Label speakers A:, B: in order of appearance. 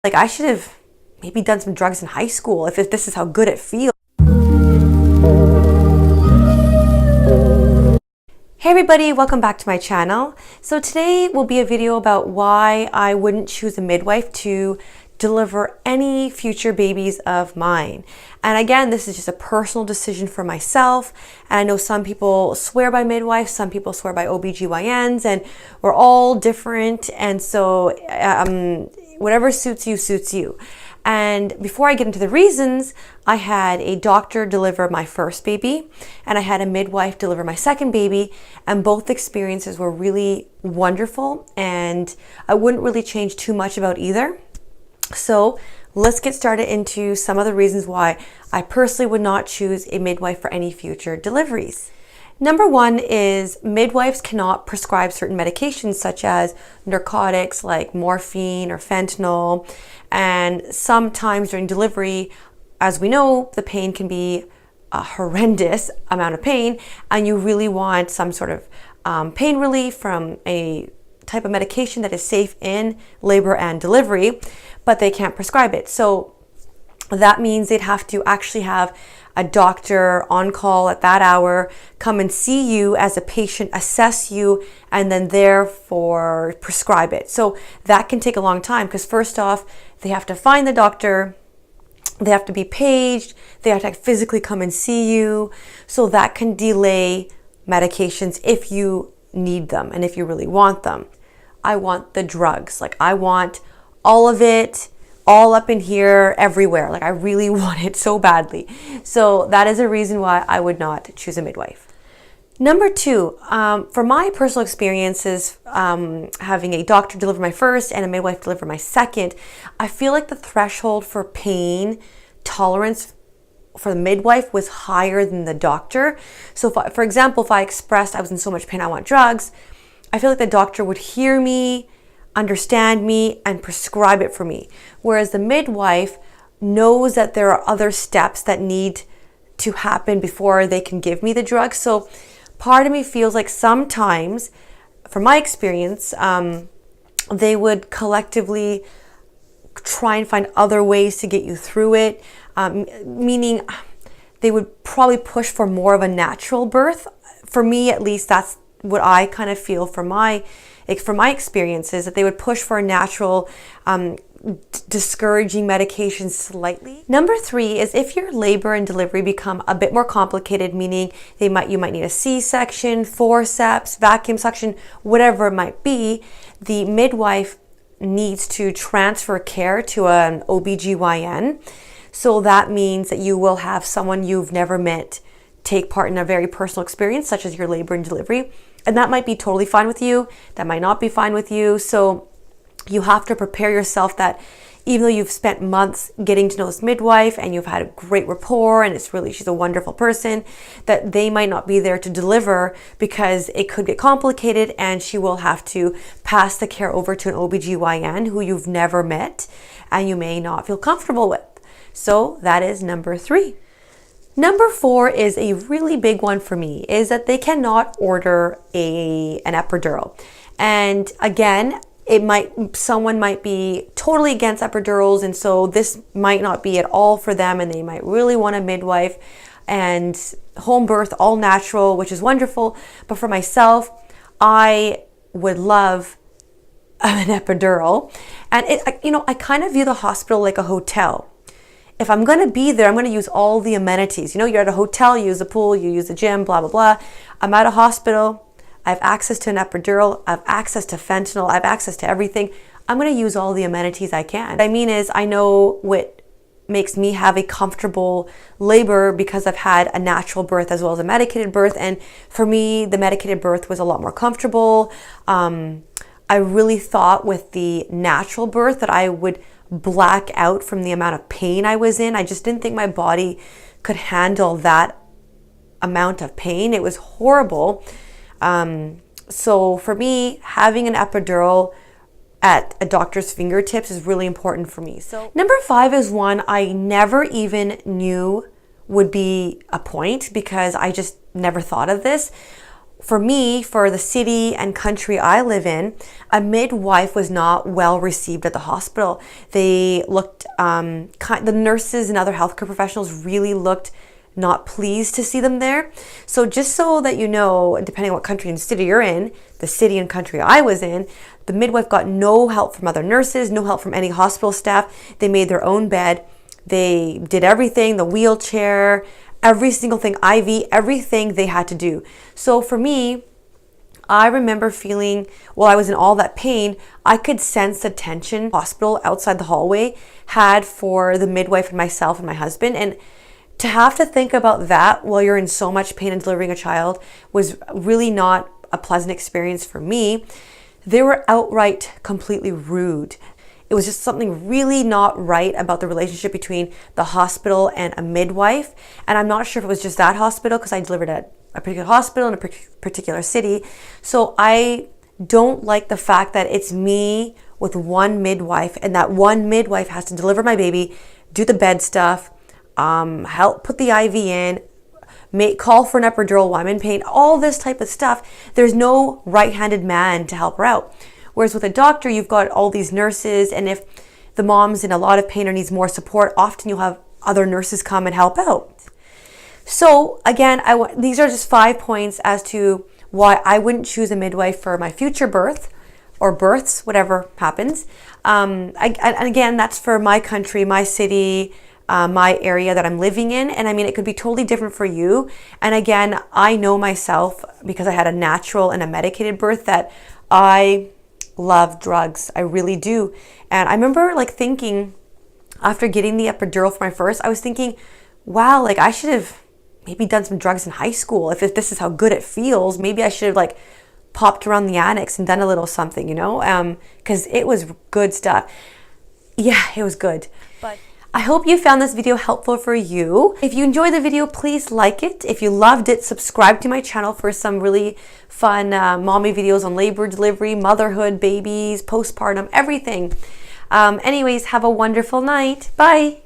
A: Like, I should have maybe done some drugs in high school if this is how good it feels. Hey everybody, welcome back to my channel. So today will be a video about why I wouldn't choose a midwife to deliver any future babies of mine. And again, this is just a personal decision for myself. And I know some people swear by midwives, some people swear by OBGYNs, and we're all different. And so whatever suits you, suits you. And before I get into the reasons, I had a doctor deliver my first baby and I had a midwife deliver my second baby, and both experiences were really wonderful, and I wouldn't really change too much about either. So let's get started into some of the reasons why I personally would not choose a midwife for any future deliveries. Number one is midwives cannot prescribe certain medications such as narcotics like morphine or fentanyl. And sometimes during delivery, as we know, the pain can be a horrendous amount of pain, and you really want some sort of pain relief from a type of medication that is safe in labor and delivery, but they can't prescribe it. So that means they'd have to actually have a doctor on call at that hour come and see you as a patient, assess you, and then therefore prescribe it. So that can take a long time because first off, they have to find the doctor, they have to be paged, they have to physically come and see you. So that can delay medications if you need them and if you really want them. I want the drugs, like I want all of it, all up in here, everywhere. Like I really want it so badly. So that is a reason why I would not choose a midwife. Number two, for my personal experiences, having a doctor deliver my first and a midwife deliver my second, I feel like the threshold for pain tolerance for the midwife was higher than the doctor. So for example, if I expressed I was in so much pain, I want drugs, I feel like the doctor would hear me, understand me, and prescribe it for me. Whereas the midwife knows that there are other steps that need to happen before they can give me the drug. So part of me feels like sometimes, from my experience, they would collectively try and find other ways to get you through it, meaning they would probably push for more of a natural birth. For me, at least, that's what I kind of feel from my experiences, that they would push for a natural, discouraging medication slightly. Number three is if your labor and delivery become a bit more complicated, meaning you might need a C-section, forceps, vacuum suction, whatever it might be, the midwife needs to transfer care to an OBGYN. So that means that you will have someone you've never met take part in a very personal experience, such as your labor and delivery. And that might be totally fine with you. That might not be fine with you. So you have to prepare yourself that even though you've spent months getting to know this midwife and you've had a great rapport and she's a wonderful person, that they might not be there to deliver because it could get complicated and she will have to pass the care over to an OBGYN who you've never met and you may not feel comfortable with. So that is number three. Number four is a really big one for me, is that they cannot order an epidural. And again, someone might be totally against epidurals, and so this might not be at all for them, and they might really want a midwife and home birth, all natural, which is wonderful. But for myself, I would love an epidural. And I kind of view the hospital like a hotel. If I'm going to be there, I'm going to use all the amenities. You're at a hotel, you use the pool, you use the gym, blah, blah, blah. I'm at a hospital. I have access to an epidural. I have access to fentanyl. I have access to everything. I'm going to use all the amenities I can. What I mean is I know what makes me have a comfortable labor because I've had a natural birth as well as a medicated birth. And for me, the medicated birth was a lot more comfortable. I really thought with the natural birth that I would black out from the amount of pain I was in. I just didn't think my body could handle that amount of pain. It was horrible. So for me, having an epidural at a doctor's fingertips is really important for me. So number five is one I never even knew would be a point because I just never thought of this. for me, for the city and country I live in, a midwife was not well received at the hospital. They looked, the nurses and other healthcare professionals really looked not pleased to see them there. So just so that you know, depending on what country and city you're in, the city and country I was in, the midwife got no help from other nurses, no help from any hospital staff. They made their own bed. They did everything, the wheelchair, every single thing, IV, everything they had to do. So for me, I remember feeling, while I was in all that pain, I could sense the tension the hospital outside the hallway had for the midwife and myself and my husband. And to have to think about that while you're in so much pain and delivering a child was really not a pleasant experience for me. They were outright completely rude. It was just something really not right about the relationship between the hospital and a midwife. And I'm not sure if it was just that hospital, because I delivered at a particular hospital in a particular city. So I don't like the fact that it's me with one midwife, and that one midwife has to deliver my baby, do the bed stuff, help put the IV in, call for an epidural while I'm in pain, all this type of stuff. There's no right-handed man to help her out. Whereas with a doctor, you've got all these nurses, and if the mom's in a lot of pain or needs more support, often you'll have other nurses come and help out. So again, these are just 5 points as to why I wouldn't choose a midwife for my future birth or births, whatever happens. And again, that's for my country, my city, my area that I'm living in. And I mean, it could be totally different for you. And again, I know myself, because I had a natural and a medicated birth, that I love drugs. I really do. And I remember like thinking, after getting the epidural for my first, I was thinking, wow, like I should have maybe done some drugs in high school. If this is how good it feels, maybe I should have like popped around the annex and done a little something, you know, because it was good stuff. Yeah, it was good. But I hope you found this video helpful for you. If you enjoyed the video, please like it. If you loved it, subscribe to my channel for some really fun mommy videos on labor, delivery, motherhood, babies, postpartum, everything. Anyways, have a wonderful night. Bye.